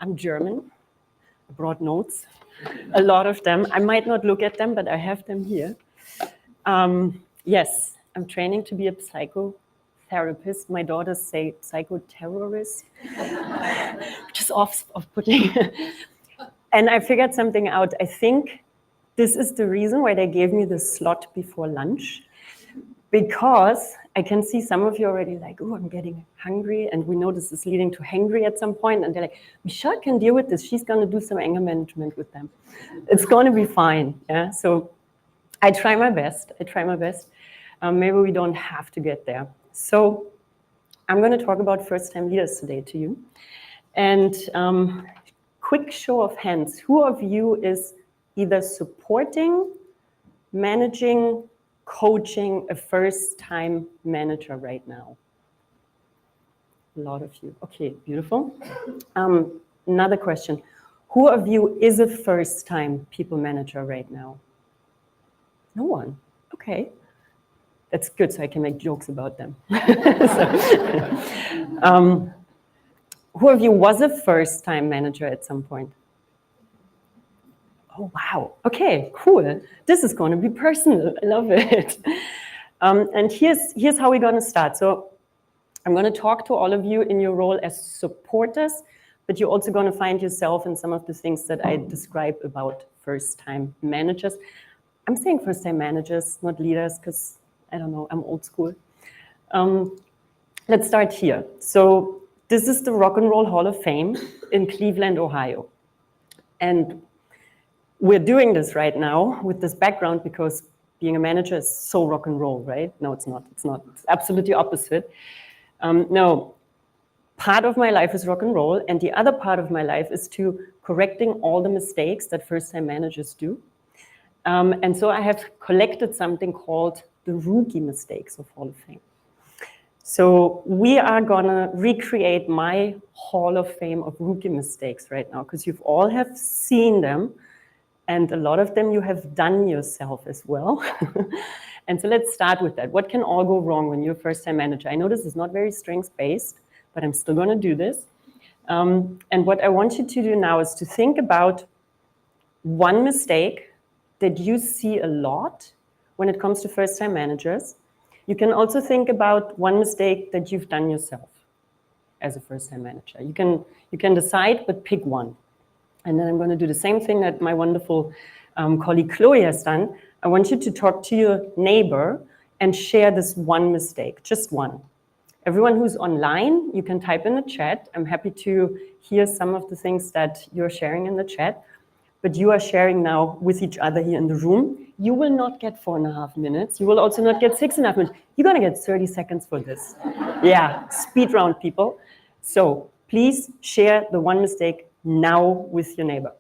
I'm German. I brought notes, a lot of them. I might not look at them, but I have them here. Yes, I'm training to be a psychotherapist. My daughters say psychoterrorist, which is off-putting. And I figured something out. I think this is the reason why they gave me this slot before lunch, because I can see some of you already like, oh, I'm getting hungry, and we know this is leading to hangry at some point, and they're like, Michelle can deal with this. She's going to do some anger management with them. It's going to be fine. Yeah. So I try my best. Maybe we don't have to get there. So I'm going to talk about first-time leaders today to you. And quick show of hands. Who of you is either supporting, managing, coaching a first-time manager right now? A lot of you. Okay, beautiful. Another question. Who of you is a first-time people manager right now? No one. Okay. That's good, so I can make jokes about them. Who of you was a first-time manager at some point? Oh, wow. Okay, cool. This is going to be personal. I love it. And here's how we're going to start. So I'm going to talk to all of you in your role as supporters, but you're also going to find yourself in some of the things that I describe about first-time managers. I'm saying first-time managers, not leaders, because, I don't know, I'm old school. Let's start here. So this is the Rock and Roll Hall of Fame in Cleveland, Ohio. And we're doing this right now with this background because being a manager is so rock and roll, right? No, it's not. It's not. It's absolutely opposite. No, part of my life is rock and roll, and the other part of my life is to correcting all the mistakes that first-time managers do. And so I have collected something called the rookie mistakes of Hall of Fame. So we are gonna recreate my Hall of Fame of rookie mistakes right now, because you've all have seen them, and a lot of them you have done yourself as well. And so let's start with that. What can all go wrong when you're a first-time manager? I know this is not very strengths-based, but I'm still gonna do this. And what I want you to do now is to think about one mistake that you see a lot when it comes to first-time managers. You can also think about one mistake that you've done yourself as a first-time manager. You can decide, but pick one. And then I'm going to do the same thing that my wonderful colleague Chloe has done. I want you to talk to your neighbor and share this one mistake, just one. Everyone who's online, you can type in the chat. I'm happy to hear some of the things that you're sharing in the chat. But you are sharing now with each other here in the room. You will not get 4.5 minutes. You will also not get 6.5 minutes. You're going to get 30 seconds for this. Yeah, speed round, people. So please share the one mistake now with your neighbor.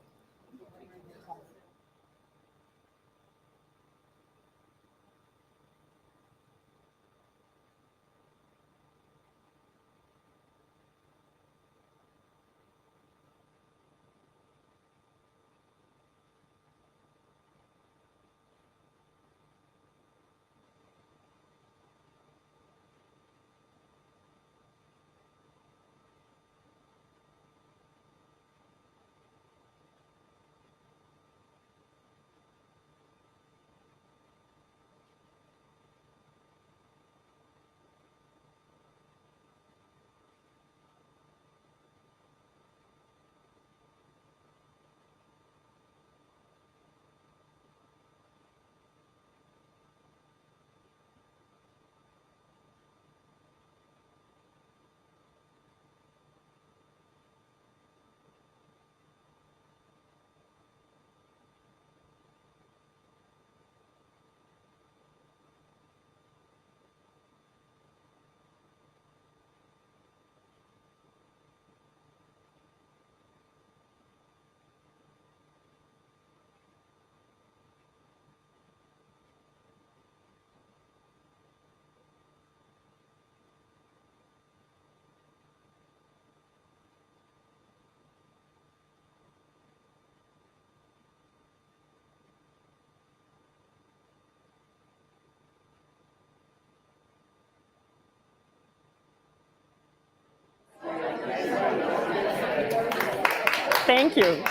Thank you.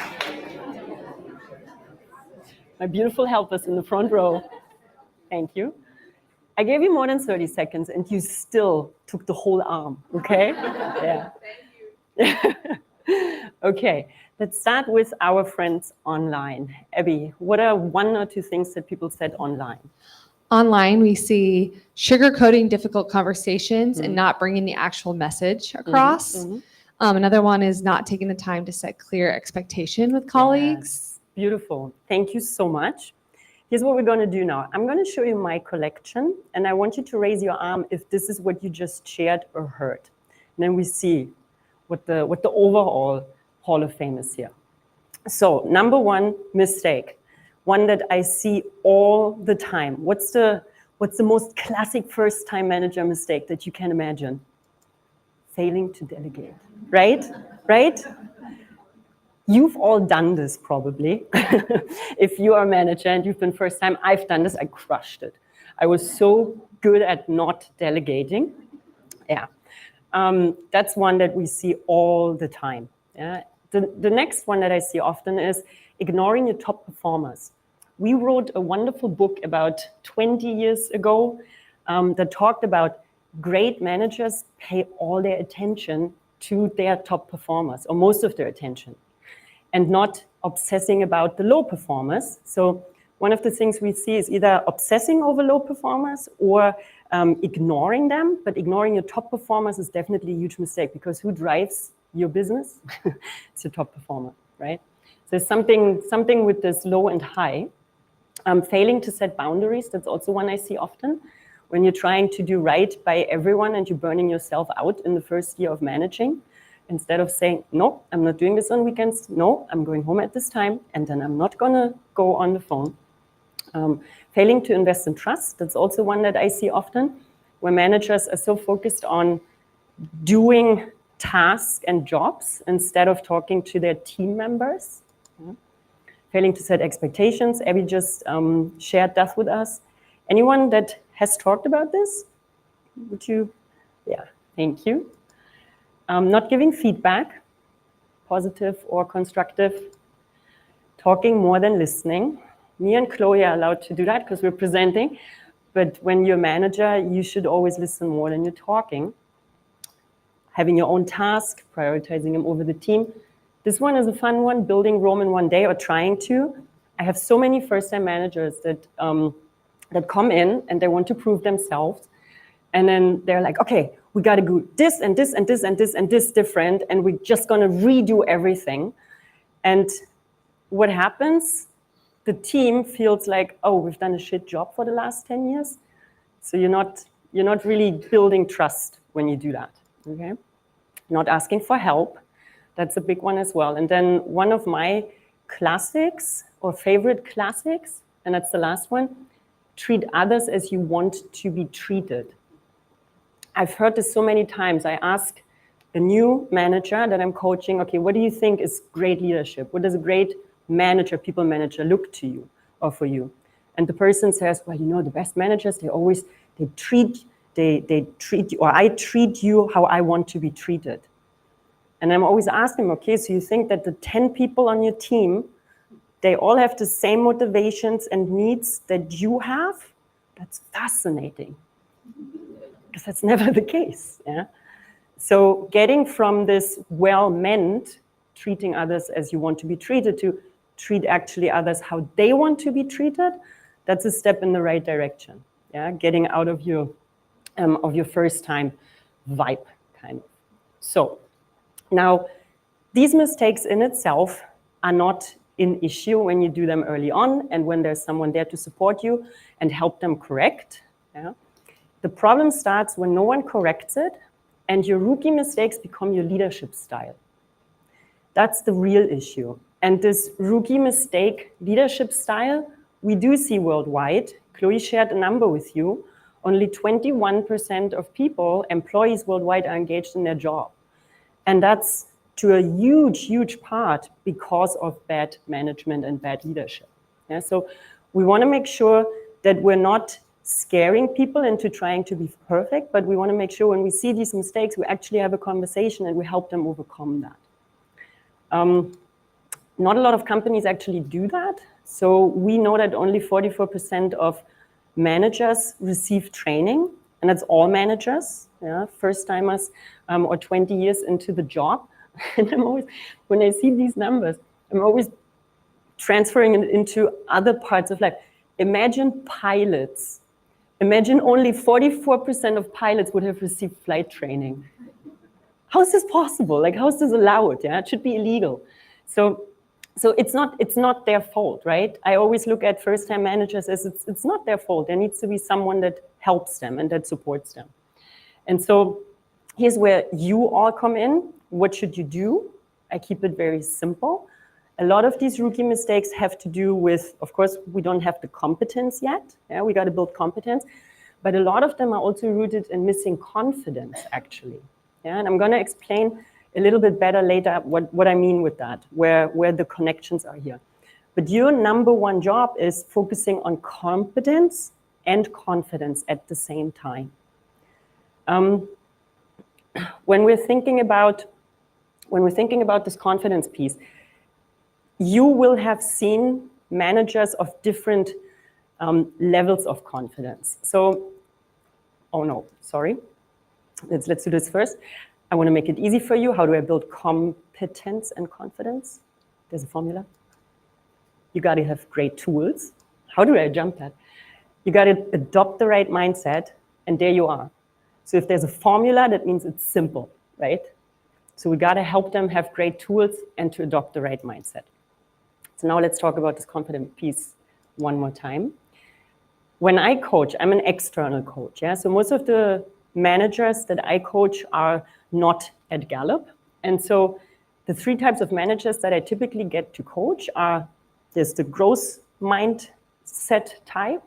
My beautiful helpers in the front row. Thank you. I gave you more than 30 seconds and you still took the whole arm, okay? Yeah. Okay, let's start with our friends online. Abby, what are one or two things that people said online? Online, we see sugarcoating difficult conversations and not bringing the actual message across. Another one is not taking the time to set clear expectation with colleagues. Yes. Beautiful. Thank you so much. Here's what we're going to do now. I'm going to show you my collection, and I want you to raise your arm if this is what you just shared or heard. And then we see what the overall Hall of Fame is here. So, number one mistake, one that I see all the time. What's the most classic first-time manager mistake that you can imagine? Failing to delegate, right? Right? You've all done this probably. If you are a manager and you've been first time, I've done this, I crushed it. I was so good at not delegating. Yeah. That's one that we see all the time. Yeah. The next one that I see often is ignoring your top performers. We wrote a wonderful book about 20 years ago that talked about great managers pay all their attention to their top performers, or most of their attention, and not obsessing about the low performers. So one of the things we see is either obsessing over low performers or ignoring them, but ignoring your top performers is definitely a huge mistake, because who drives your business? It's your top performer, right? So there's something with this low and high. Failing to set boundaries, that's also one I see often. When you're trying to do right by everyone and you're burning yourself out in the first year of managing, instead of saying, no, I'm not doing this on weekends, no, I'm going home at this time, and then I'm not gonna go on the phone. Failing to invest in trust, that's also one that I see often, where managers are so focused on doing tasks and jobs instead of talking to their team members. Failing to set expectations, Abby just shared that with us. Anyone that has talked about this? Would you? Yeah, thank you. Not giving feedback, positive or constructive. Talking more than listening. Me and Chloe are allowed to do that because we're presenting. But when you're a manager, you should always listen more than you're talking. Having your own task, prioritizing them over the team. This one is a fun one, building Rome in one day, or trying to. I have so many first-time managers that come in and they want to prove themselves. And then they're like, okay, we got to do this and this and this and this and this different, and we're just going to redo everything. And what happens? The team feels like, oh, we've done a shit job for the last 10 years. So you're not really building trust when you do that, okay? Not asking for help. That's a big one as well. And then one of my classics or favorite classics, and that's the last one, treat others as you want to be treated. I've heard this so many times. I ask a new manager that I'm coaching, okay, what do you think is great leadership? What does a great manager, people manager, look to you or for you? And the person says, well, you know, the best managers, they treat you, or I treat you how I want to be treated. And I'm always asking, okay, so you think that the 10 people on your team, they all have the same motivations and needs that you have? That's fascinating, because that's never the case. Yeah. So getting from this well-meant, treating others as you want to be treated, to treat actually others how they want to be treated, that's a step in the right direction. Yeah, getting out of your first-time vibe, kind of. So now, these mistakes in itself are not an issue when you do them early on and when there's someone there to support you and help them correct. Yeah? The problem starts when no one corrects it and your rookie mistakes become your leadership style. That's the real issue. And this rookie mistake leadership style, we do see worldwide. Chloe shared a number with you. Only 21% of people, employees worldwide, are engaged in their job. And that's to a huge, huge part because of bad management and bad leadership. Yeah, so we want to make sure that we're not scaring people into trying to be perfect, but we want to make sure when we see these mistakes, we actually have a conversation and we help them overcome that. Not a lot of companies actually do that. So we know that only 44% of managers receive training, and that's all managers, yeah, first timers or 20 years into the job. And I'm always, when I see these numbers, I'm always transferring it into other parts of life. Imagine pilots. Imagine only 44% of pilots would have received flight training. How is this possible? Like, how is this allowed? Yeah, it should be illegal. So it's not their fault, right? I always look at first-time managers as it's not their fault. There needs to be someone that helps them and that supports them. And so here's where you all come in. What should you do? I keep it very simple. A lot of these rookie mistakes have to do with, of course, we don't have the competence yet. Yeah, we got to build competence. But a lot of them are also rooted in missing confidence, actually. Yeah, and I'm going to explain a little bit better later what I mean with that, where the connections are here. But your number one job is focusing on competence and confidence at the same time. When we're thinking about this confidence piece, you will have seen managers of different levels of confidence. So, oh no, sorry. Let's do this first. I want to make it easy for you. How do I build competence and confidence? There's a formula. You got to have great tools. How do I jump that? You got to adopt the right mindset, and there you are. So if there's a formula, that means it's simple, right? So we got to help them have great tools and to adopt the right mindset. So now let's talk about this confidence piece one more time. When I coach, I'm an external coach. Yeah, so most of the managers that I coach are not at Gallup. And so the three types of managers that I typically get to coach are, there's the growth mindset type.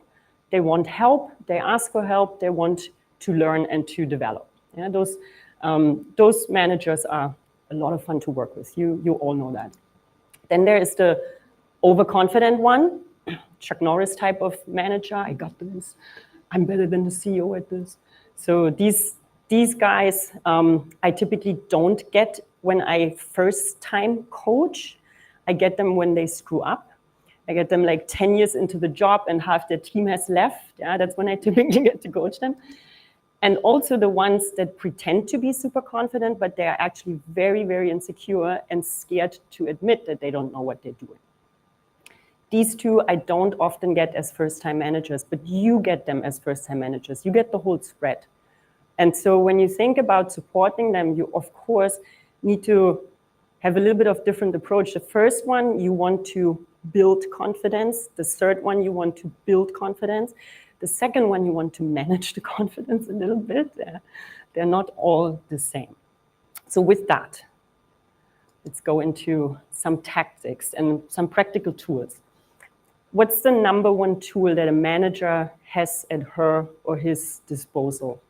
They want help, they ask for help, they want to learn and to develop. Yeah, those managers are a lot of fun to work with. You all know that. Then there is the overconfident one, Chuck Norris type of manager. I got this. I'm better than the CEO at this. So these guys, I typically don't get when I first time coach. I get them when they screw up. I get them like 10 years into the job and half their team has left. Yeah, that's when I typically get to coach them. And also the ones that pretend to be super confident, but they are actually very, very insecure and scared to admit that they don't know what they're doing. These two I don't often get as first-time managers, but you get them as first-time managers. You get the whole spread. And so when you think about supporting them, you, of course, need to have a little bit of different approach. The first one, you want to build confidence. The third one, you want to build confidence. The second one, you want to manage the confidence a little bit. They're not all the same. So with that, let's go into some tactics and some practical tools. What's the number one tool that a manager has at her or his disposal?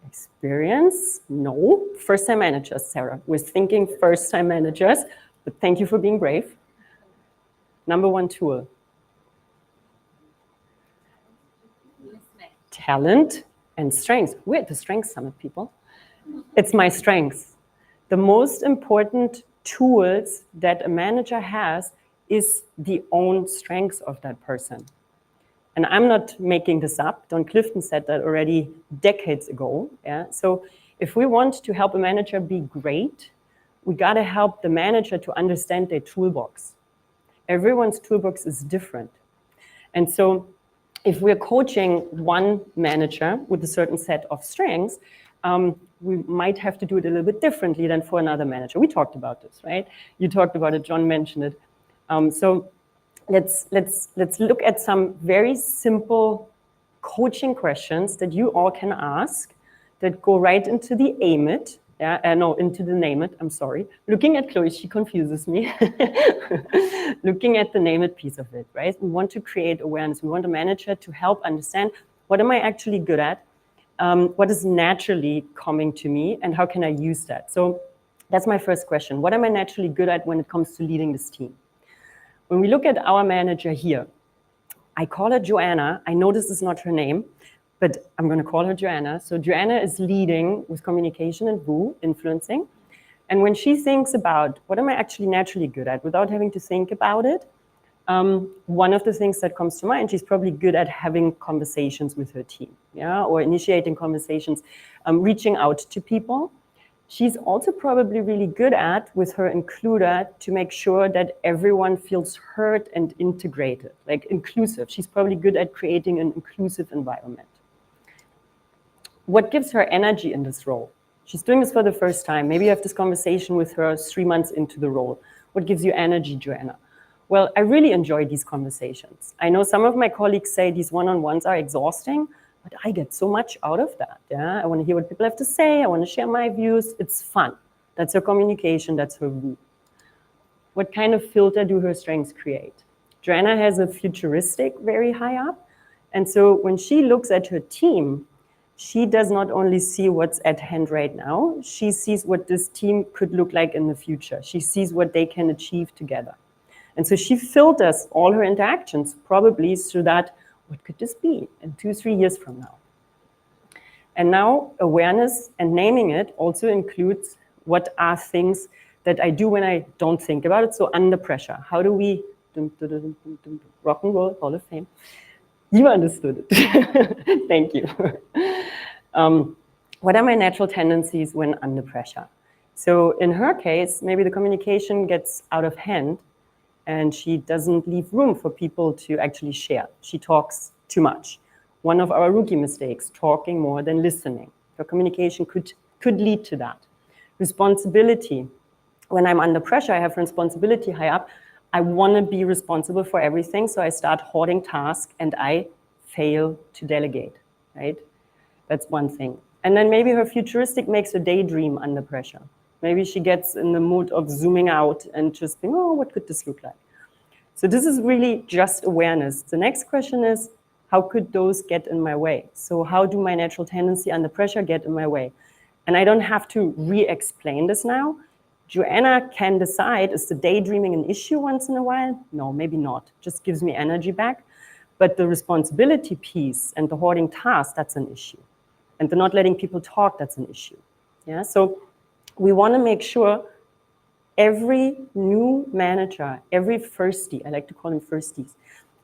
Experience? No. First-time managers, Sarah. We're thinking first-time managers, but thank you for being brave. Number one tool. Talent and strengths. We're at the Strengths Summit, people. It's my strengths. The most important tools that a manager has is the own strengths of that person. And I'm not making this up. Don Clifton said that already decades ago. Yeah? So if we want to help a manager be great, we got to help the manager to understand their toolbox. Everyone's toolbox is different. And so if we're coaching one manager with a certain set of strengths, we might have to do it a little bit differently than for another manager. We talked about this, right? You talked about it, John mentioned it. So let's look at some very simple coaching questions that you all can ask that go right into the aim it. Into the name it, I'm sorry. Looking at Chloe, she confuses me. Looking at the name it piece of it, right? We want to create awareness. We want a manager to help understand, what am I actually good at? What is naturally coming to me, and how can I use that? So that's my first question. What am I naturally good at when it comes to leading this team? When we look at our manager here, I call her Joanna. I know this is not her name, but I'm going to call her Joanna. So Joanna is leading with communication and influencing. And when she thinks about what am I actually naturally good at without having to think about it, one of the things that comes to mind, she's probably good at having conversations with her team, yeah, or initiating conversations, reaching out to people. She's also probably really good at, with her includer, to make sure that everyone feels heard and integrated, like inclusive. She's probably good at creating an inclusive environment. What gives her energy in this role? She's doing this for the first time. Maybe you have this conversation with her 3 months into the role. What gives you energy, Joanna? Well, I really enjoy these conversations. I know some of my colleagues say these one-on-ones are exhausting, but I get so much out of that. Yeah? I want to hear what people have to say. I want to share my views. It's fun. That's her communication. That's her woo. What kind of filter do her strengths create? Joanna has a futuristic very high up. And so when she looks at her team, she does not only see what's at hand right now, she sees what this team could look like in the future. She sees what they can achieve together. And so she filters all her interactions probably through that, what could this be in 2-3 years from now? And now awareness and naming it also includes what are things that I do when I don't think about it. So under pressure, how do we, rock and roll, Hall of Fame. You understood it. Thank you. What are my natural tendencies when under pressure? So in her case, maybe the communication gets out of hand and she doesn't leave room for people to actually share. She talks too much. One of our rookie mistakes, talking more than listening. Her communication could lead to that. Responsibility. When I'm under pressure, I have responsibility high up. I want to be responsible for everything, so I start hoarding tasks and I fail to delegate, right? That's one thing. And then maybe her futuristic makes her daydream under pressure. Maybe she gets in the mood of zooming out and just think, oh, what could this look like? So this is really just awareness. The next question is, how could those get in my way? So how do my natural tendency under pressure get in my way? And I don't have to re-explain this now. Joanna can decide, is the daydreaming an issue once in a while? No, maybe not. Just gives me energy back. But the responsibility piece and the hoarding task, that's an issue. And the not letting people talk, that's an issue. Yeah. So we want to make sure every new manager, every firstie, I like to call them firsties,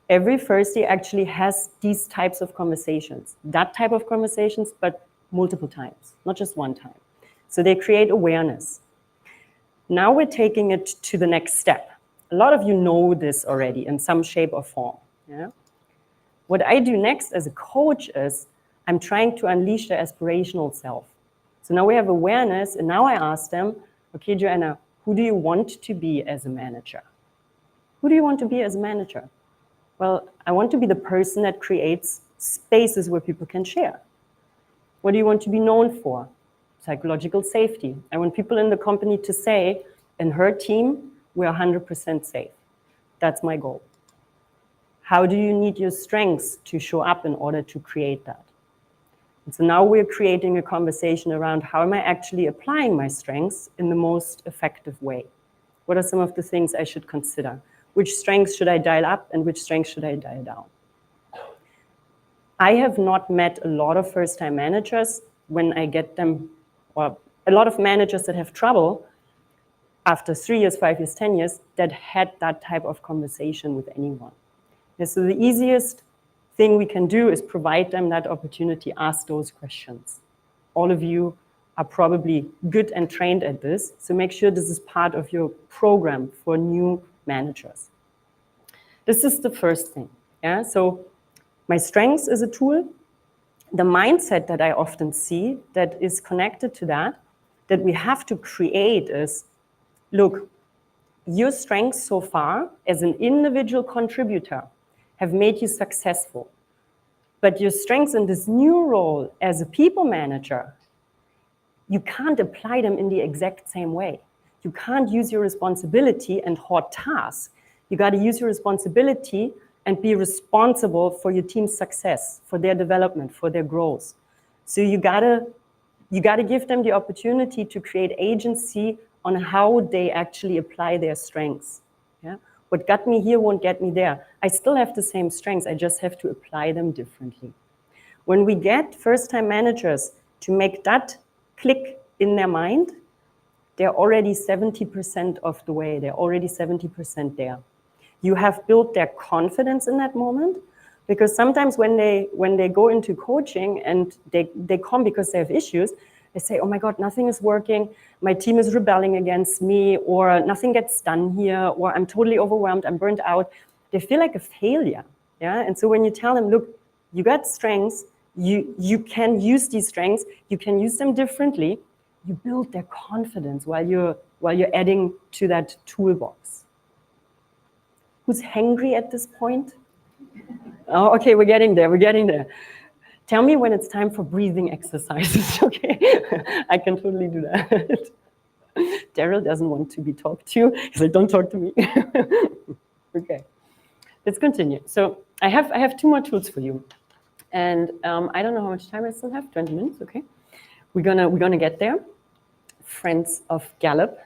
every firstie actually has these types of conversations, that type of conversations, but multiple times, not just one time. So they create awareness. Now we're taking it to the next step. A lot of you know this already in some shape or form. Yeah? What I do next as a coach is I'm trying to unleash their aspirational self. So now we have awareness, and now I ask them, okay, Joanna, who do you want to be as a manager? Who do you want to be as a manager? Well, I want to be the person that creates spaces where people can share. What do you want to be known for? Psychological safety. I want people in the company to say, in her team, we're 100% safe. That's my goal. How do you need your strengths to show up in order to create that? And so now we're creating a conversation around how am I actually applying my strengths in the most effective way? What are some of the things I should consider? Which strengths should I dial up and which strengths should I dial down? I have not met a lot of first-time managers when I get them, or a lot of managers that have trouble after 3 years, 5 years, 10 years, that had that type of conversation with anyone. And so the easiest thing we can do is provide them that opportunity, ask those questions. All of you are probably good and trained at this, so make sure this is part of your program for new managers. This is the first thing. Yeah? So my strengths is a tool. The mindset that I often see that is connected to that we have to create is, look, your strengths so far as an individual contributor have made you successful. But your strengths in this new role as a people manager, you can't apply them in the exact same way. You can't use your responsibility and hoard tasks. You got to use your responsibility and be responsible for your team's success, for their development, for their growth. So you gotta give them the opportunity to create agency on how they actually apply their strengths. Yeah? What got me here won't get me there. I still have the same strengths, I just have to apply them differently. When we get first-time managers to make that click in their mind, they're already 70% of the way. They're already 70% there. You have built their confidence in that moment, because sometimes when they go into coaching and they come because they have issues, they say, oh my God, nothing is working, my team is rebelling against me, or nothing gets done here, or I'm totally overwhelmed, I'm burnt out. They feel like a failure. Yeah. And so when you tell them, look, you got strengths, you can use these strengths, you can use them differently, you build their confidence while you're adding to that toolbox. Who's hangry at this point? Oh, okay, we're getting there. Tell me when it's time for breathing exercises, okay? I can totally do that. Daryl doesn't want to be talked to. He's like, don't talk to me. Okay, let's continue. So I have 2 more tools for you. And I don't know how much time I still have, 20 minutes, okay? We're gonna get there. Friends of Gallup.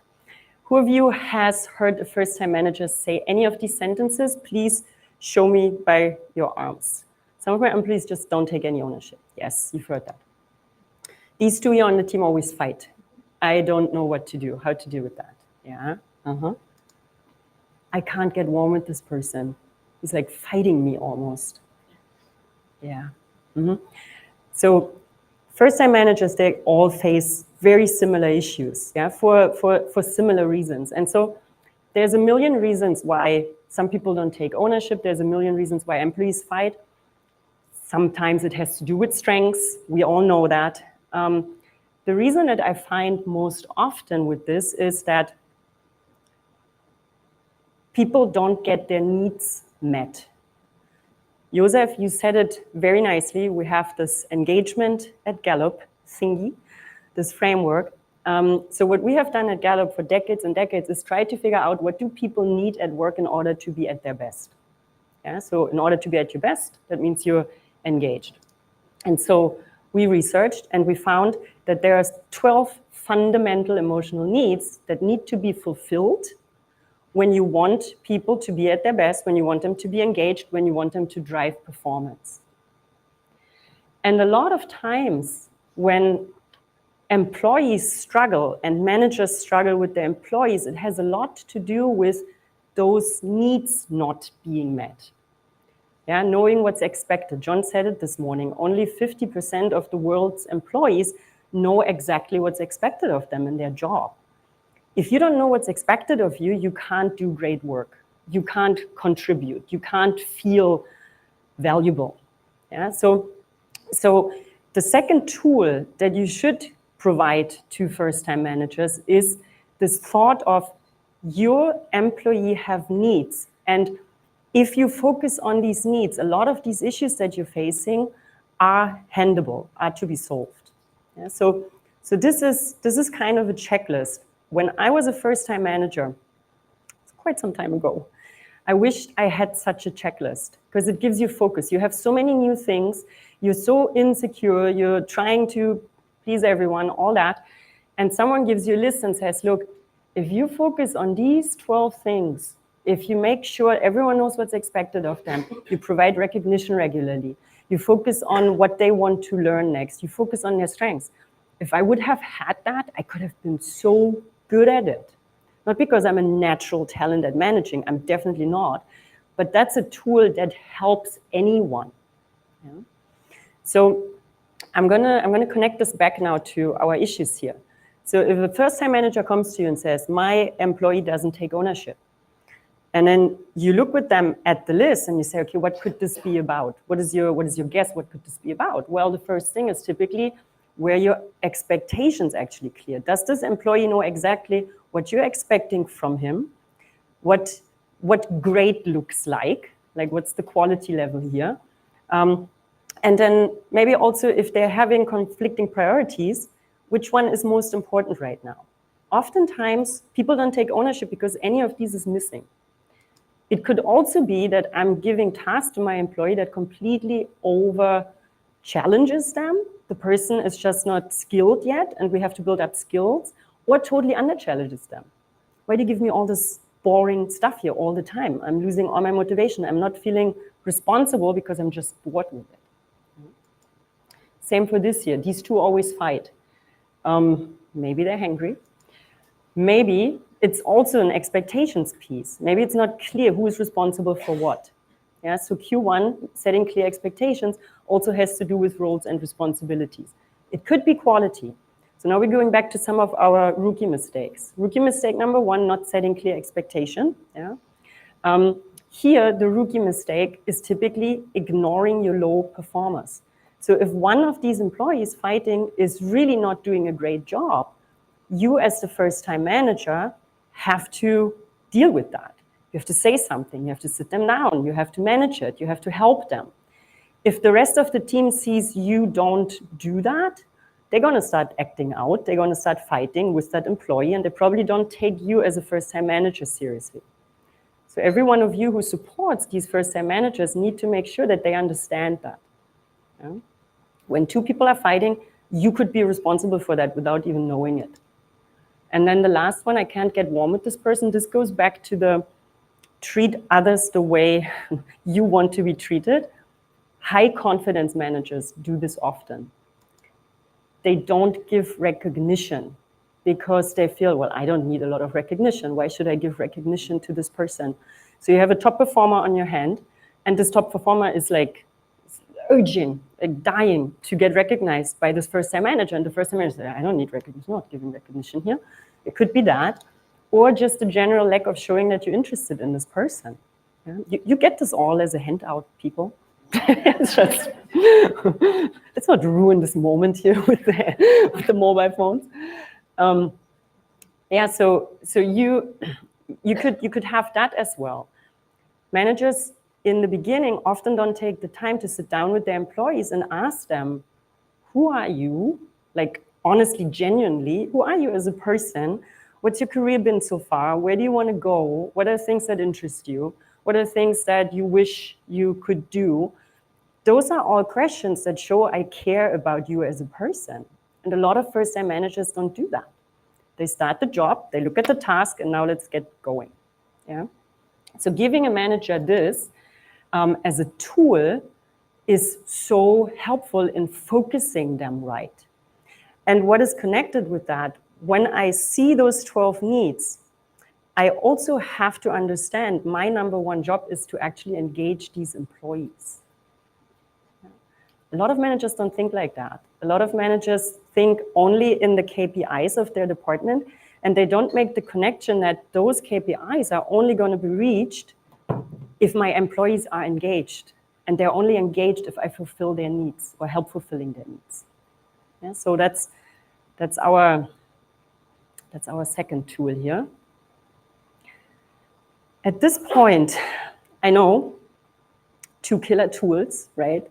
Who of you has heard a first-time manager say any of these sentences? Please show me by your arms. Some of my employees just don't take any ownership. Yes, you've heard that. These 2 here on the team always fight. I don't know what to do, how to deal with that. Yeah, I can't get warm with this person. He's like fighting me almost. Yeah. So first-time managers, they all face very similar issues, yeah, for similar reasons. And so there's a million reasons why some people don't take ownership. There's a million reasons why employees fight. Sometimes it has to do with strengths. We all know that. The reason that I find most often with this is that people don't get their needs met. Josef, you said it very nicely. We have this engagement at Gallup thingy, this framework. So what we have done at Gallup for decades and decades is try to figure out what do people need at work in order to be at their best. Yeah? So in order to be at your best, that means you're engaged. And so we researched and we found that there are 12 fundamental emotional needs that need to be fulfilled when you want people to be at their best, when you want them to be engaged, when you want them to drive performance. And a lot of times when employees struggle and managers struggle with their employees, it has a lot to do with those needs not being met. Yeah, knowing what's expected. John said it this morning, only 50% of the world's employees know exactly what's expected of them in their job. If you don't know what's expected of you, you can't do great work. You can't contribute. You can't feel valuable. Yeah? So the second tool that you should provide to first-time managers is this thought of your employee have needs. And if you focus on these needs, a lot of these issues that you're facing are handleable, are to be solved. Yeah? So this is kind of a checklist. When I was a first-time manager, it's quite some time ago, I wished I had such a checklist because it gives you focus. You have so many new things. You're so insecure. You're trying to please everyone, all that. And someone gives you a list and says, look, if you focus on these 12 things, if you make sure everyone knows what's expected of them, you provide recognition regularly, you focus on what they want to learn next, you focus on their strengths. If I would have had that, I could have been so good at it. Not because I'm a natural talent at managing, I'm definitely not, but that's a tool that helps anyone. Yeah? So I'm gonna connect this back now to our issues here. So if a first-time manager comes to you and says, my employee doesn't take ownership, and then you look with them at the list and you say, okay, what could this be about? What is your guess? What could this be about? Well, the first thing is typically, were your expectations actually clear? Does this employee know exactly what you're expecting from him? What great looks like what's the quality level here? And then maybe also if they're having conflicting priorities, which one is most important right now? Oftentimes, people don't take ownership because any of these is missing. It could also be that I'm giving tasks to my employee that completely over challenges them. The person is just not skilled yet, and we have to build up skills, or totally under challenges them. Why do you give me all this boring stuff here all the time? I'm losing all my motivation. I'm not feeling responsible because I'm just bored with it. Same for this year. These two always fight. Maybe they're hangry. Maybe it's also an expectations piece. Maybe it's not clear who is responsible for what. Yeah, so Q1, setting clear expectations, also has to do with roles and responsibilities. It could be quality. So now we're going back to some of our rookie mistakes. Rookie mistake number 1, not setting clear expectation. Yeah. Here, the rookie mistake is typically ignoring your low performers. So if one of these employees fighting is really not doing a great job, you as the first-time manager have to deal with that. You have to say something, you have to sit them down, you have to manage it, you have to help them. If the rest of the team sees you don't do that, they're going to start acting out, they're going to start fighting with that employee, and they probably don't take you as a first-time manager seriously. So every one of you who supports these first-time managers need to make sure that they understand that. Yeah? When 2 people are fighting, you could be responsible for that without even knowing it. And then the last one, I can't get warm with this person. This goes back to the treat others the way you want to be treated. High confidence managers do this often. They don't give recognition because they feel, well, I don't need a lot of recognition. Why should I give recognition to this person? So you have a top performer on your hand, and this top performer is like urging, like dying to get recognized by this first-time manager. And the first-time manager says, I don't need recognition, I'm not giving recognition here. It could be that, or just a general lack of showing that you're interested in this person. Yeah? You get this all as a handout, people. It's just, let's not ruin this moment here with the mobile phones. Yeah, so you could have that as well. Managers in the beginning often don't take the time to sit down with their employees and ask them, who are you? Like, honestly, genuinely, who are you as a person? What's your career been so far? Where do you want to go? What are things that interest you? What are things that you wish you could do? Those are all questions that show I care about you as a person. And a lot of first-time managers don't do that. They start the job, they look at the task, and now let's get going. Yeah? So giving a manager this as a tool is so helpful in focusing them right. And what is connected with that, when I see those 12 needs, I also have to understand my number 1 job is to actually engage these employees. A lot of managers don't think like that. A lot of managers think only in the KPIs of their department, and they don't make the connection that those KPIs are only going to be reached if my employees are engaged. And they're only engaged if I fulfill their needs or help fulfilling their needs. Yeah, so that's our second tool here. At this point, I know 2 killer tools, right?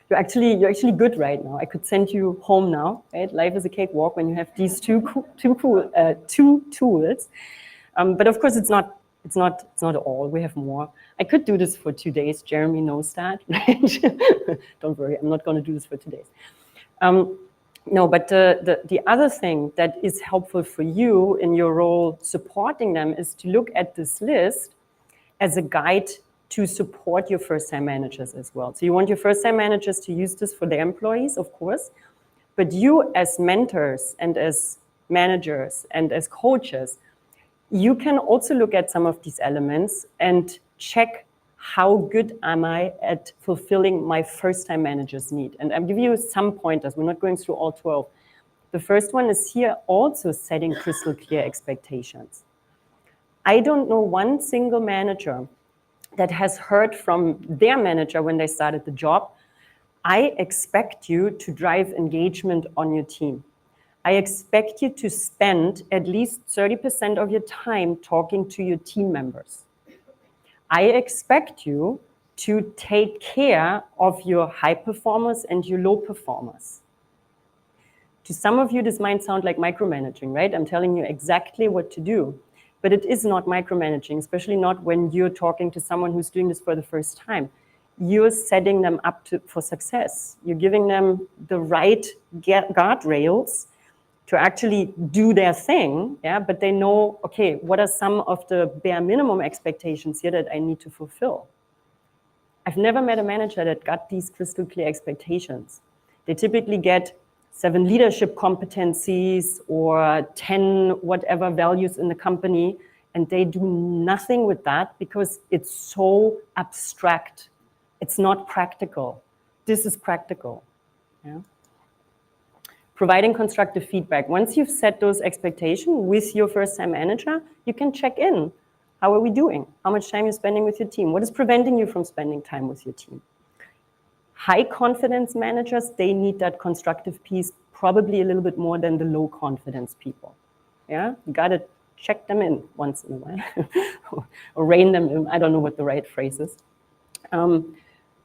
You're actually good right now. I could send you home now, right? Life is a cakewalk when you have these two tools. But of course, it's not all. We have more. I could do this for 2 days. Jeremy knows that, right? Don't worry, I'm not going to do this for 2 days. No, but the other thing that is helpful for you in your role supporting them is to look at this list as a guide to support your first-time managers as well. So you want your first-time managers to use this for their employees, of course, but you as mentors and as managers and as coaches, you can also look at some of these elements and check how good am I at fulfilling my first-time manager's need. And I'll give you some pointers. We're not going through all 12. The first one is here also setting crystal clear expectations. I don't know one single manager that has heard from their manager when they started the job, I expect you to drive engagement on your team. I expect you to spend at least 30% of your time talking to your team members. I expect you to take care of your high performers and your low performers. To some of you, this might sound like micromanaging, right? I'm telling you exactly what to do. But it is not micromanaging, especially not when you're talking to someone who's doing this for the first time. You're setting them up for success. You're giving them the right guardrails to actually do their thing, yeah? But they know, okay, what are some of the bare minimum expectations here that I need to fulfill? I've never met a manager that got these crystal clear expectations. They typically get 7 leadership competencies or 10 whatever values in the company, and they do nothing with that because it's so abstract. It's not practical. This is practical. Yeah? Providing constructive feedback. Once you've set those expectations with your first-time manager, you can check in. How are we doing? How much time are you spending with your team? What is preventing you from spending time with your team? High confidence managers, they need that constructive piece probably a little bit more than the low confidence people. Yeah, you got to check them in once in a while or rein them in. I don't know what the right phrase is.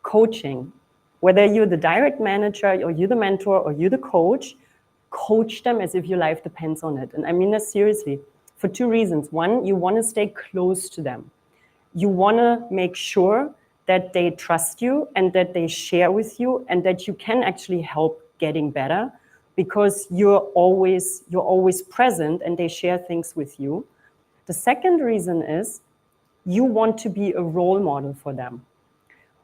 Coaching, whether you're the direct manager or you're the mentor or you're the coach them as if your life depends on it. And I mean this seriously for 2 reasons. One, you want to stay close to them. You want to make sure that they trust you and that they share with you and that you can actually help getting better because you're always present and they share things with you. The second reason is you want to be a role model for them.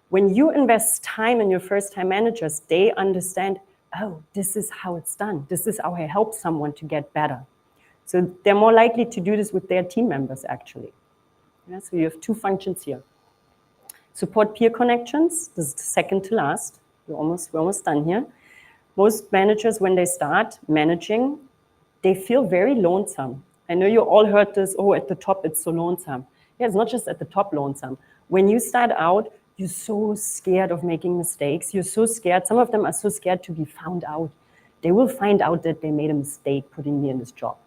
When you invest time in your first-time managers, they understand, oh, this is how it's done. This is how I help someone to get better. So they're more likely to do this with their team members, actually. Yeah, so you have 2 functions here. Support peer connections. This is the second to last. We're almost done here. Most managers, when they start managing, they feel very lonesome. I know you all heard this, oh, at the top, it's so lonesome. Yeah, it's not just at the top lonesome. When you start out, you're so scared of making mistakes. You're so scared. Some of them are so scared to be found out. They will find out that they made a mistake putting me in this job.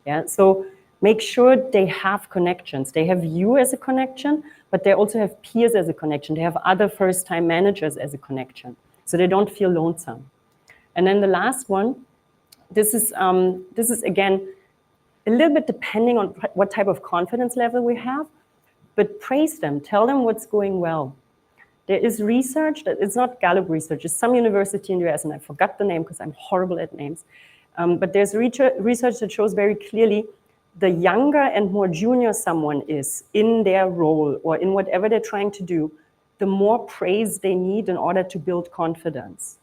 Yeah, so make sure they have connections. They have you as a connection, but they also have peers as a connection. They have other first-time managers as a connection, so they don't feel lonesome. And then the last one, this is again a little bit depending on what type of confidence level we have, but praise them. Tell them what's going well. There is research, that it's not Gallup research, it's some university in the US, and I forgot the name because I'm horrible at names. But there's research that shows very clearly the younger and more junior someone is in their role or in whatever they're trying to do, the more praise they need in order to build confidence.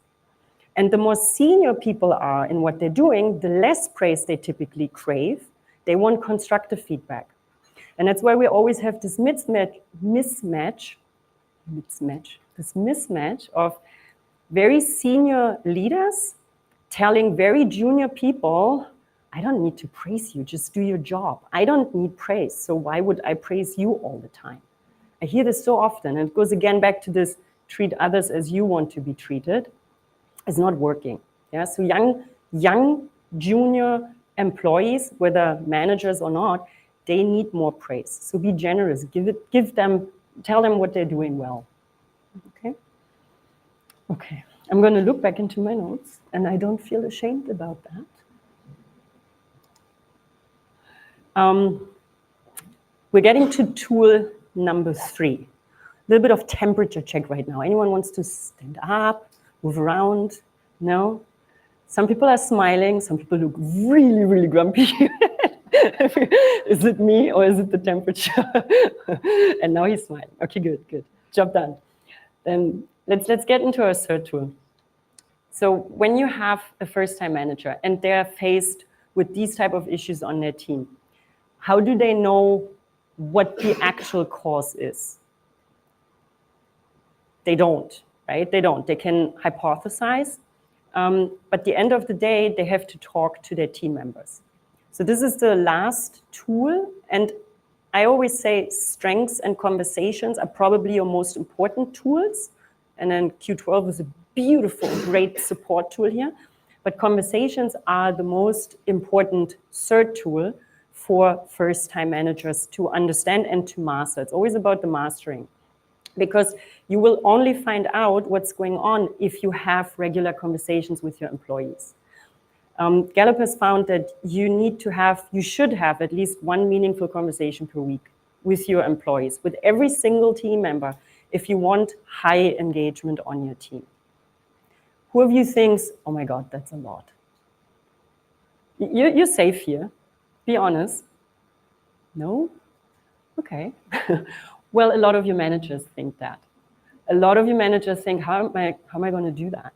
And the more senior people are in what they're doing, the less praise they typically crave. They want constructive feedback. And that's why we always have this mismatch of very senior leaders telling very junior people, I don't need to praise you, just do your job. I don't need praise, so why would I praise you all the time? I hear this so often, and it goes again back to this, treat others as you want to be treated. It's not working. Yeah, so young junior employees, whether managers or not, they need more praise. So be generous, tell them what they're doing well. Okay. I'm going to look back into my notes, and I don't feel ashamed about that. We're getting to tool number 3. A little bit of temperature check right now. Anyone wants to stand up, move around? No? Some people are smiling. Some people look really, really grumpy. Is it me or is it the temperature? And now he's smiling. Okay, good. Job done. Then let's get into our third tool. So when you have a first-time manager and they're faced with these type of issues on their team, how do they know what the actual cause is? They don't, right? They don't. They can hypothesize, but at the end of the day, they have to talk to their team members. So this is the last tool, and I always say strengths and conversations are probably your most important tools, and then Q12 is a beautiful, great support tool here, but conversations are the most important third tool for first-time managers to understand and to master. It's always about the mastering, because you will only find out what's going on if you have regular conversations with your employees. Gallup has found that you should have at least one meaningful conversation per week with your employees, with every single team member, if you want high engagement on your team. Who of you thinks, oh my God, that's a lot? You're safe here. Be honest. No? Okay. Well, a lot of your managers think that. A lot of your managers think, how am I going to do that?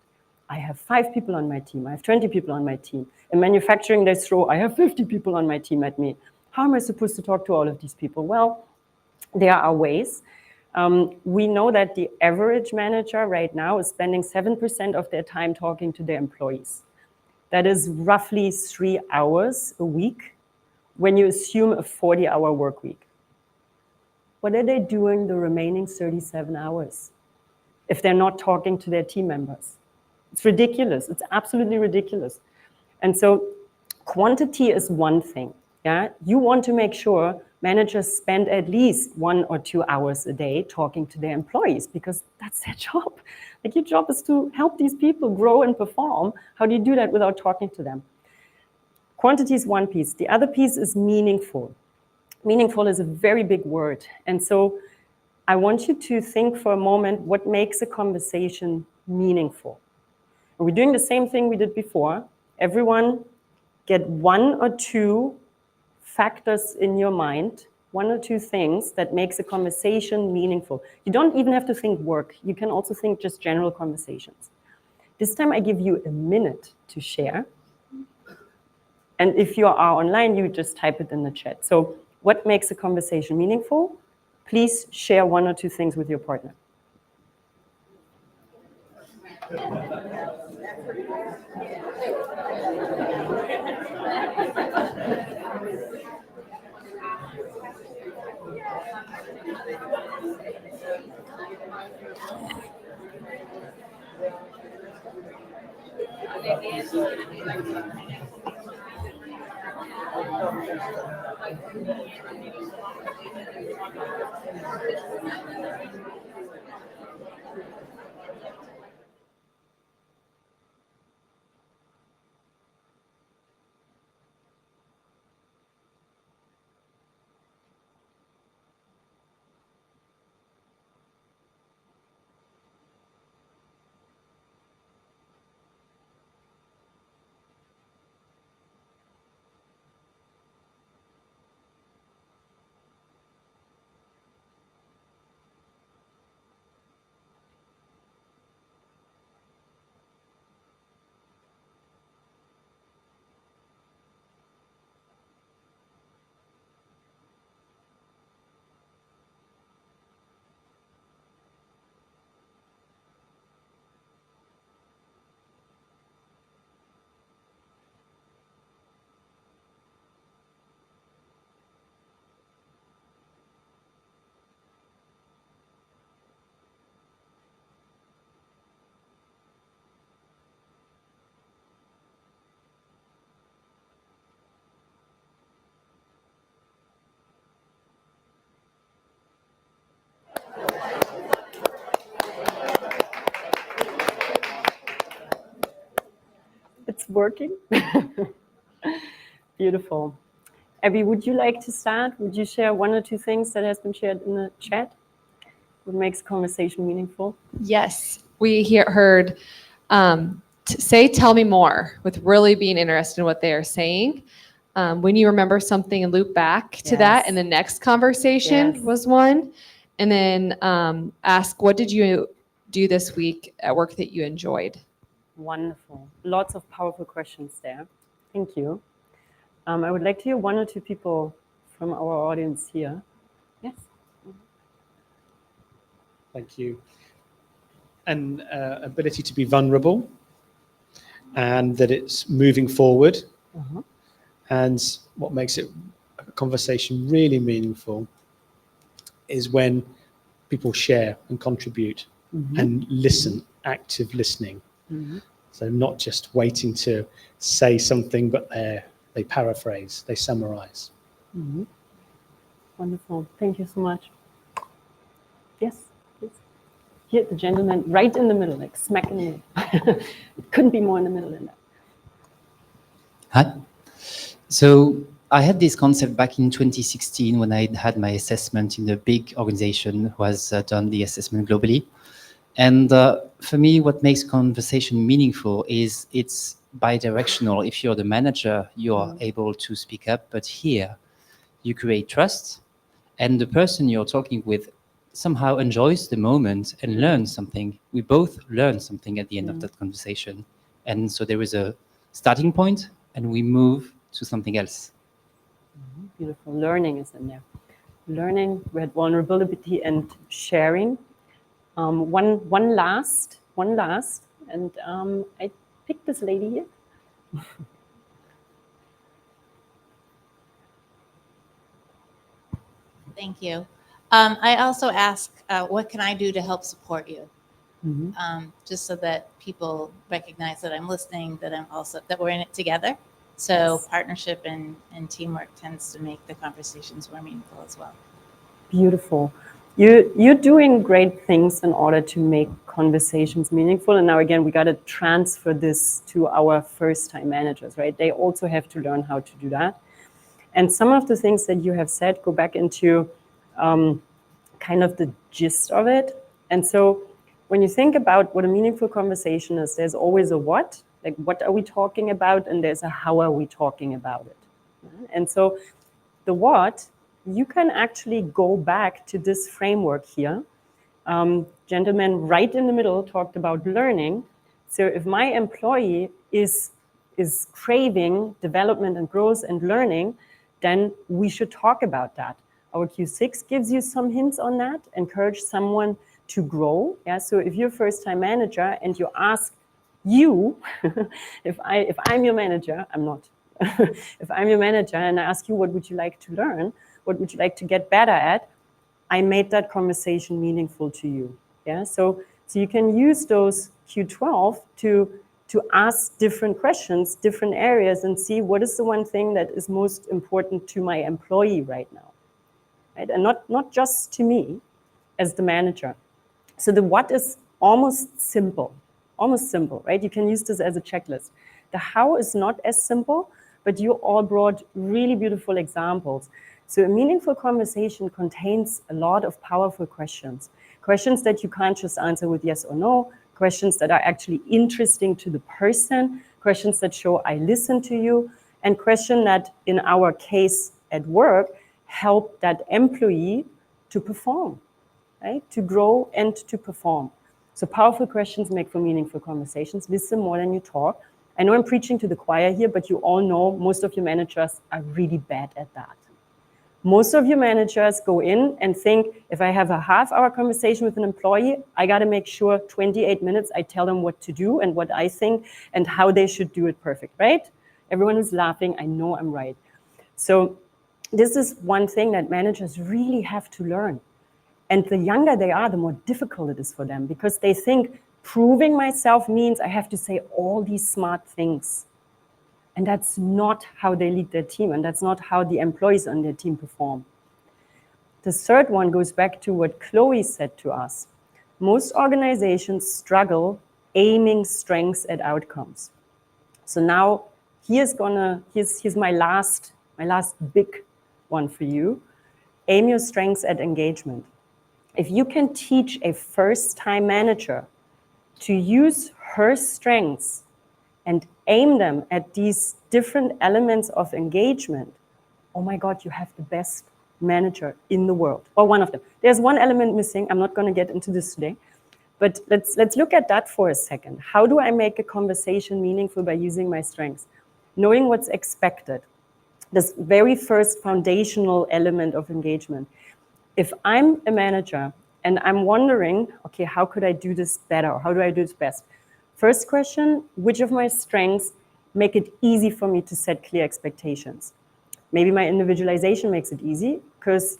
I have 5 people on my team. I have 20 people on my team. In manufacturing, they throw, I have 50 people on my team at me. How am I supposed to talk to all of these people? Well, there are ways. We know that the average manager right now is spending 7% of their time talking to their employees. That is roughly 3 hours a week when you assume a 40-hour work week. What are they doing the remaining 37 hours if they're not talking to their team members? It's ridiculous. It's absolutely ridiculous. And so quantity is one thing. Yeah, you want to make sure managers spend at least 1 or 2 hours a day talking to their employees because that's their job. Like, your job is to help these people grow and perform. How do you do that without talking to them? Quantity is one piece. The other piece is meaningful. Meaningful is a very big word. And so I want you to think for a moment what makes a conversation meaningful. And we're doing the same thing we did before. Everyone get 1 or 2 factors in your mind, 1 or 2 things that makes a conversation meaningful. You don't even have to think work. You can also think just general conversations. This time I give you a minute to share. And if you are online, you just type it in the chat. So what makes a conversation meaningful? Please share 1 or 2 things with your partner. It's working. Beautiful. Abby, would you like to start? Would you share 1 or 2 things that has been shared in the chat? What makes conversation meaningful? Yes, we heard tell me more, with really being interested in what they are saying. When you remember something and loop back to that in the next conversation was one. And then ask, what did you do this week at work that you enjoyed? Wonderful. Lots of powerful questions there. Thank you. I would like to hear 1 or 2 people from our audience here. Yes. Thank you. An ability to be vulnerable, and that it's moving forward. And what makes a conversation really meaningful is when people share and contribute and listen, active listening. So not just waiting to say something, but they paraphrase, they summarize. Wonderful. Thank you so much. Yes, please. Here, the gentleman right in the middle, like smack in the middle. It couldn't be more in the middle than that. Hi. So I had this concept back in 2016 when I had my assessment in a big organization who has done the assessment globally. And for me, what makes conversation meaningful is it's bi-directional. If you're the manager, you're able to speak up, but here you create trust, and the person you're talking with somehow enjoys the moment and learns something. We both learn something at the end of that conversation. And so there is a starting point and we move to something else. Beautiful. Learning is in there. Learning, we had vulnerability and sharing. One last, and I picked this lady here. Thank you. I also ask, what can I do to help support you? Just so that people recognize that I'm listening, that we're in it together. So Yes. partnership and teamwork tends to make the conversations more meaningful as well. Beautiful. You're doing great things in order to make conversations meaningful. And now again, we got to transfer this to our first-time managers, right? They also have to learn how to do that. And some of the things that you have said go back into kind of the gist of it. And so when you think about what a meaningful conversation is, there's always a what, like what are we talking about? And there's a how are we talking about it? And so the what, you can actually go back to this framework here. Gentleman right in the middle talked about learning. So if my employee is craving development and growth and learning, then we should talk about that. Our Q6 gives you some hints on that. Encourage someone to grow. Yeah. So if you're a first-time manager and you ask you, if I'm your manager, I'm not. If I'm your manager and I ask you, what would you like to learn? What would you like to get better at? I made that conversation meaningful to you. Yeah. So you can use those Q12 to ask different questions, different areas, and see what is the one thing that is most important to my employee right now. Right? And not just to me as the manager. So the what is almost simple, right? You can use this as a checklist. The how is not as simple, but you all brought really beautiful examples. So a meaningful conversation contains a lot of powerful questions. Questions that you can't just answer with yes or no, questions that are actually interesting to the person, questions that show I listen to you, and questions that, in our case at work, help that employee to perform, right? To grow and to perform. So powerful questions make for meaningful conversations. Listen more than you talk. I know I'm preaching to the choir here, but you all know most of your managers are really bad at that. Most of your managers go in and think, if I have a half-hour conversation with an employee, I got to make sure 28 minutes I tell them what to do and what I think and how they should do it perfect, right? Everyone is laughing. I know I'm right. So this is one thing that managers really have to learn. And the younger they are, the more difficult it is for them, because they think proving myself means I have to say all these smart things. And that's not how they lead their team, and that's not how the employees on their team perform. The third one goes back to what Chloe said to us. Most organizations struggle aiming strengths at outcomes. So now here's my last big one for you. Aim your strengths at engagement. If you can teach a first-time manager to use her strengths and aim them at these different elements of engagement, oh my God, you have the best manager in the world, or one of them. There's one element missing. I'm not going to get into this today, but let's look at that for a second. How do I make a conversation meaningful by using my strengths? Knowing what's expected. This very first foundational element of engagement. If I'm a manager and I'm wondering, okay, how could I do this better? How do I do this best? First question, which of my strengths make it easy for me to set clear expectations? Maybe my individualization makes it easy because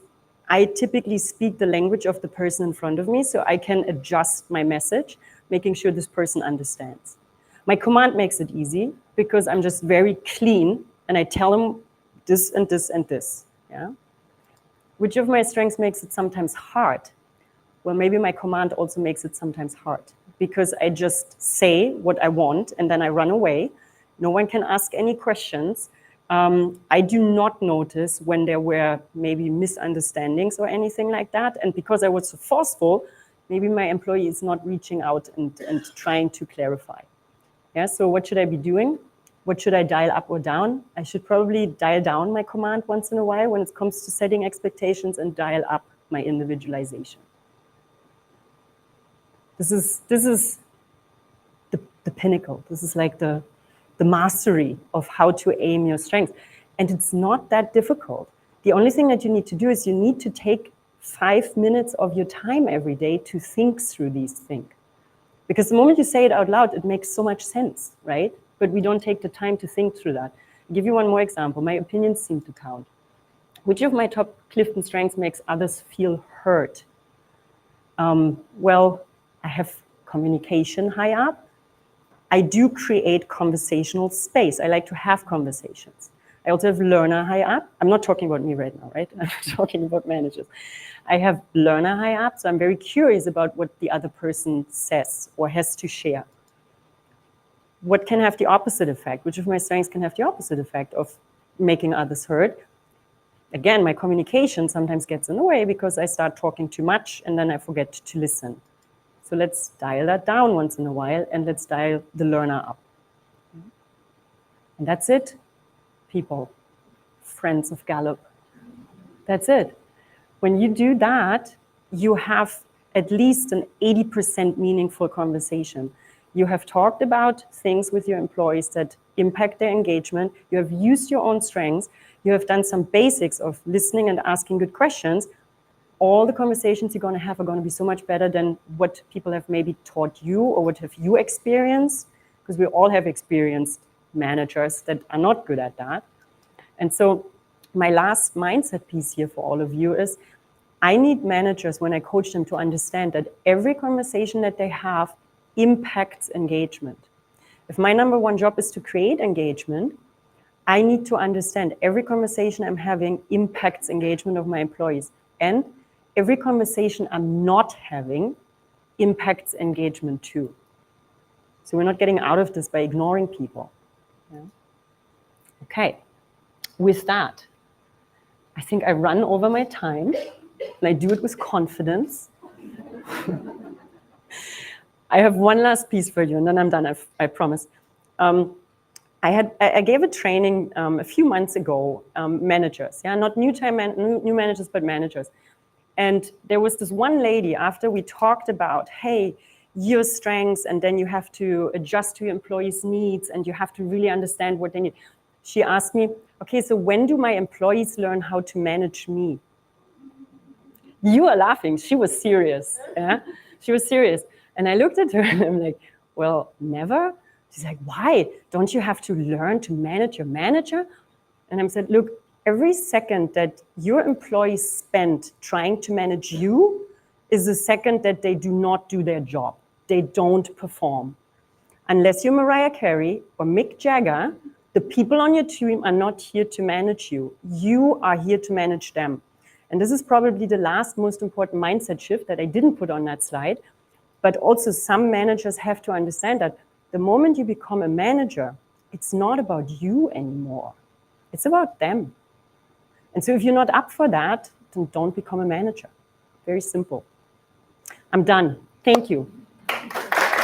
I typically speak the language of the person in front of me, so I can adjust my message, making sure this person understands. My command makes it easy because I'm just very clean and I tell them this and this and this. Yeah? Which of my strengths makes it sometimes hard? Well, maybe my command also makes it sometimes hard because I just say what I want and then I run away. No one can ask any questions. I do not notice when there were maybe misunderstandings or anything like that. And because I was so forceful, maybe my employee is not reaching out and trying to clarify. Yeah, so what should I be doing? What should I dial up or down? I should probably dial down my command once in a while when it comes to setting expectations and dial up my individualization. This is the pinnacle. This is like the mastery of how to aim your strengths. And it's not that difficult. The only thing that you need to do is you need to take 5 minutes of your time every day to think through these things. Because the moment you say it out loud, it makes so much sense, right? But we don't take the time to think through that. I'll give you one more example. My opinions seem to count. Which of my top Clifton strengths makes others feel heard? Well, I have communication high up. I do create conversational space. I like to have conversations. I also have learner high up. I'm not talking about me right now, right? I'm talking about managers. I have learner high up, so I'm very curious about what the other person says or has to share. What can have the opposite effect? Which of my strengths can have the opposite effect of making others heard? Again, my communication sometimes gets in the way because I start talking too much and then I forget to listen. So let's dial that down once in a while and let's dial the learner up. And that's it, people, friends of Gallup. That's it. When you do that, you have at least an 80% meaningful conversation. You have talked about things with your employees that impact their engagement. You have used your own strengths. You have done some basics of listening and asking good questions. All the conversations you're going to have are going to be so much better than what people have maybe taught you or what have you experienced, because we all have experienced managers that are not good at that. And so my last mindset piece here for all of you is I need managers, when I coach them, to understand that every conversation that they have impacts engagement. If my number one job is to create engagement, I need to understand every conversation I'm having impacts engagement of my employees. And every conversation I'm not having impacts engagement too. So we're not getting out of this by ignoring people. Yeah? Okay, with that, I think I run over my time and I do it with confidence. I have one last piece for you and then I'm done, I promise. I gave a training a few months ago, managers, yeah, not new managers, but managers. And there was this one lady, after we talked about, hey, your strengths, and then you have to adjust to your employees' needs, and you have to really understand what they need. She asked me, okay, so when do my employees learn how to manage me? You are laughing. She was serious. Yeah? She was serious. And I looked at her and I'm like, well, never? She's like, why? Don't you have to learn to manage your manager? And I said, look, every second that your employees spend trying to manage you is a second that they do not do their job. They don't perform. Unless you're Mariah Carey or Mick Jagger, the people on your team are not here to manage you. You are here to manage them. And this is probably the last most important mindset shift that I didn't put on that slide. But also some managers have to understand that the moment you become a manager, it's not about you anymore. It's about them. And so if you're not up for that, then don't become a manager. Very simple. I'm done. Thank you.